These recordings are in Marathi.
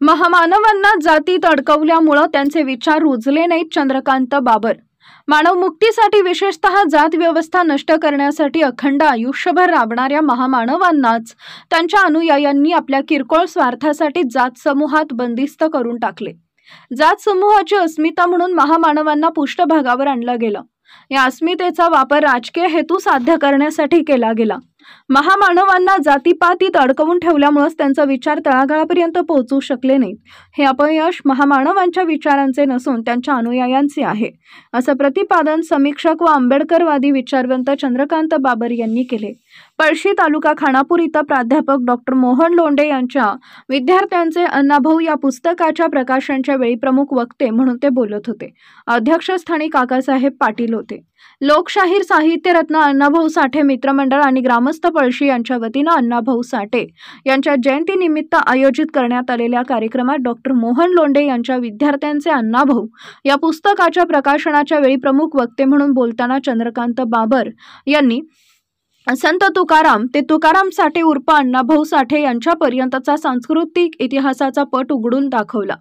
महामानवांना जातीत अडकवल्यामुळे त्यांचे विचार रुजले नाहीत. चंद्रकांत बाबर. मानव मुक्तीसाठी विशेषतः जात व्यवस्था नष्ट करण्यासाठी अखंड आयुष्यभर राबणाऱ्या महामानवांनाच त्यांच्या अनुयायांनी आपल्या किरकोळ स्वार्थासाठी जात समूहात बंदिस्त करून टाकले. जात समूहाची अस्मिता म्हणून महामानवांना पृष्ठभागावर आणलं गेलं. या अस्मितेचा वापर राजकीय हेतू साध्य करण्यासाठी केला गेला. महामानवांना जातीपातीत अडकवून ठेवल्यामुळे त्यांचा विचार तळागाळापर्यंत पोहोचू शकले नाहीत. हे अपयश महामानवांच्या विचारांचे नसून त्यांच्या अनुयायांचे आहे, असं प्रतिपादन समीक्षक व आंबेडकरवादी विचारवंत चंद्रकांत बाबर यांनी केले. पळशी तालुका खानापूर इथं प्राध्यापक डॉक्टर मोहन लोंढे यांच्या विद्यार्थ्यांचे अण्णाभाऊ या पुस्तकाच्या प्रकाशनाच्या वेळी प्रमुख वक्ते म्हणून ते बोलत होते. अध्यक्षस्थानी काकासाहेब पाटील होते. लोकशाहीर साहित्यरत्न अण्णाभाऊ साठे मित्रमंडळ आणि ग्रामस्थ पळशी यांच्या वतीनं अण्णाभाऊ साठे यांच्या जयंतीनिमित्त आयोजित करण्यात आलेल्या कार्यक्रमात डॉक्टर मोहन लोंढे यांच्या विद्यार्थ्यांचे अण्णाभाऊ या पुस्तकाच्या प्रकाशनाच्या वेळी प्रमुख वक्ते म्हणून बोलताना चंद्रकांत बाबर यांनी संत तुकाराम ते तुकाराम साठे उर्फ अण्णाभाऊ साठे यांच्यापर्यंतचा सांस्कृतिक इतिहासाचा पट उघडून दाखवला.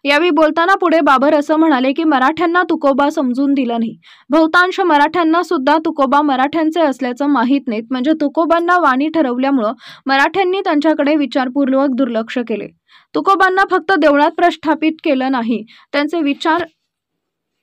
यावेळी बोलताना पुढे बाबर असं म्हणाले की मराठ्यांना तुकोबा समजून दिला नाही. बहुतांश मराठ्यांना सुद्धा तुकोबा मराठ्यांचे असल्याचं माहीत नाहीत. म्हणजे तुकोबांना वाणी ठरवल्यामुळं मराठ्यांनी त्यांच्याकडे विचारपूर्वक दुर्लक्ष केले. तुकोबांना फक्त देवळात प्रस्थापित केलं नाही, त्यांचे विचार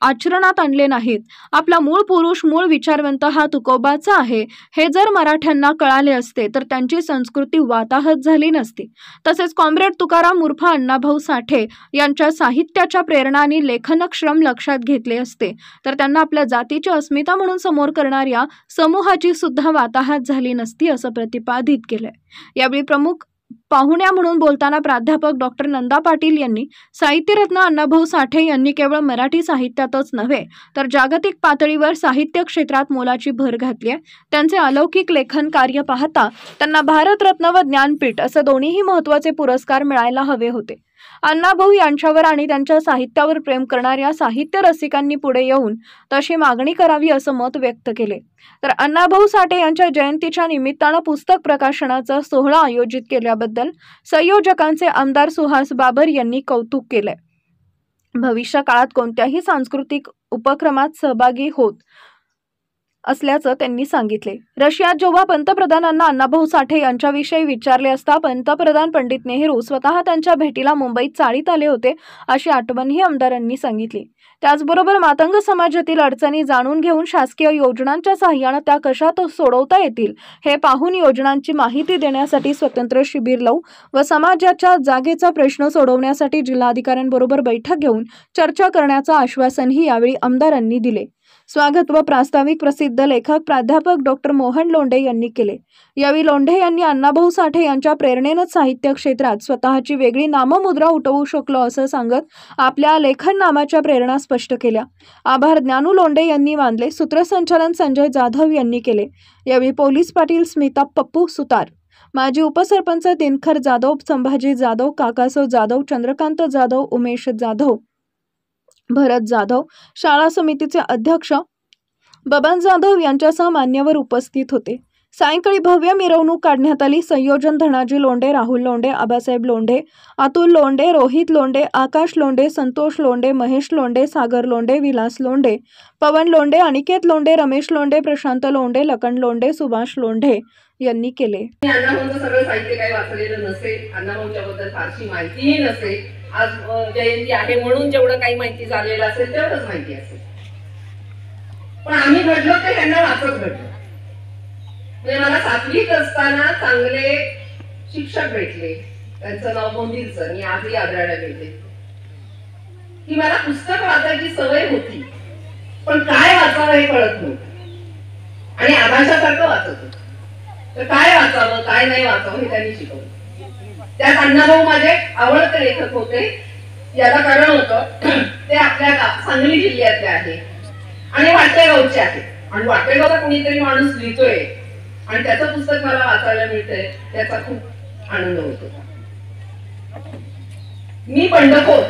आचरणात आणले नाहीत. आपला मूळ पुरुष मूळ विचारवंत हा तुकोबाचा आहे हे जर मराठ्यांना कळाले असते तर त्यांची संस्कृती वाताहत झाली नसती. तसेच कॉम्रेड तुकाराम उर्फ अण्णाभाऊ साठे यांच्या साहित्याच्या प्रेरणा आणि लेखनश्रम लक्षात घेतले असते तर त्यांना आपल्या जातीची अस्मिता म्हणून समोर करणाऱ्या समूहाची सुद्धा वाताहत झाली नसती, असं प्रतिपादित केलंय. यावेळी प्रमुख पाहुण्या म्हणून बोलताना प्राध्यापक डॉक्टर नंदा पाटील यांनी साहित्यरत्न अण्णाभाऊ साठे यांनी केवळ मराठी साहित्यातच नव्हे तर जागतिक पातळीवर साहित्य क्षेत्रात मोलाची भर घातली आहे. त्यांचे अलौकिक लेखन कार्य पाहता त्यांना भारतरत्न व ज्ञानपीठ असं दोन्हीही महत्त्वाचे पुरस्कार मिळायला हवे होते. अण्णाभाऊ यांच्यावर आणि त्यांच्या साहित्यावर प्रेम करणाऱ्या साहित्य रसिकांनी पुढे येऊन तशी मागणी करावी असं मत व्यक्त केले. तर अण्णाभाऊ साठे यांच्या जयंतीच्या निमित्तानं पुस्तक प्रकाशनाचा सोहळा आयोजित केल्याबद्दल संयोजकांचे आमदार सुहास बाबर यांनी कौतुक केलंय. भविष्य काळात कोणत्याही सांस्कृतिक उपक्रमात सहभागी होत असल्याचं त्यांनी सांगितले. रशियात जेव्हा पंतप्रधानांना अण्णाभाऊ साठे यांच्याविषयी विचारले असता पंतप्रधान पंडित नेहरू स्वतः त्यांच्या भेटीला मुंबईत चाळीत आले होते, अशी आठवणही आमदारांनी सांगितली. त्याचबरोबर मातंग समाजातील अडचणी जाणून घेऊन शासकीय योजनांच्या सहाय्याने त्या कशा सोडवता येतील हे पाहून योजनांची माहिती देण्यासाठी स्वतंत्र शिबिर लावू व समाजाच्या जागेचा प्रश्न सोडवण्यासाठी जिल्हाधिकाऱ्यांबरोबर बैठक घेऊन चर्चा करण्याचं आश्वासनही यावेळी आमदारांनी दिले. स्वागत व प्रास्ताविक प्रसिद्ध लेखक प्राध्यापक डॉक्टर मोहन लोंढे यांनी केले. यावेळी लोंढे यांनी अण्णाभाऊ साठे यांच्या प्रेरणेनंच साहित्य क्षेत्रात स्वतःची वेगळी नाममुद्रा उठवू शकलो असं सांगत आपल्या लेखन नामाच्या प्रेरणा स्पष्ट केल्या. आभार ज्ञानू लोंढे यांनी मानले. सूत्रसंचालन संजय जाधव यांनी केले. यावेळी पोलीस पाटील स्मिता पप्पू सुतार, माजी उपसरपंच दिनकर जाधव, संभाजी जाधव, काकासो जाधव, चंद्रकांत जाधव, उमेश जाधव, भरत जाधव, शाळा समितीचे अध्यक्ष बबन जाधव यांच्यासह मान्यवर उपस्थित होते. सायंकाळी भव्य मिरवणूक काढण्यात आली. संयोजन धनाजी लोंढे, राहुल लोंढे, आबासाहेब लोंढे, अतुल लोंढे, रोहित लोंढे, आकाश लोंढे, संतोष लोंढे, महेश लोंढे, सागर लोंढे, विलास लोंढे, पवन लोंढे, अनिकेत लोंढे, रमेश लोंढे, प्रशांत लोंढे, लखन लोंढे, सुभाष लोंढे यांनी केले. अण्णाभाऊंचं सगळं साहित्य काही वाचलेलं नसेल, अण्णाभाऊंच्या बद्दल फारशी माहितीही नसेल. आज जयंती आहे म्हणून जेवढं काही माहिती झालेलं असेल तेवढंच माहिती असेल. पण आम्ही घडलो तर त्यांना वाचत घडलो. म्हणजे मला 7वीत असताना चांगले शिक्षक भेटले. त्यांचं नाव मोंदीर सर. मी आजही आग्र्याला गेले की मला पुस्तक वाचायची सवय होती, पण काय वाचावं हे कळत नव्हतं आणि आभाषासारखं वाचत होतं. तर काय वाचावं काय नाही वाचावं हे त्यांनी शिकवलं. त्यात अण्णाभाऊ माझे आवडते लेखक होते. याला कारण होतं ते आपल्या सांगली जिल्ह्यातले आहे आणि वाटेगावचे आहे. आणि वाटेगावचा कोणीतरी माणूस लिहितोय आणि त्याचं पुस्तक मला वाचायला मिळतंय, त्याचा खूप आनंद होतो. मी बंडखोर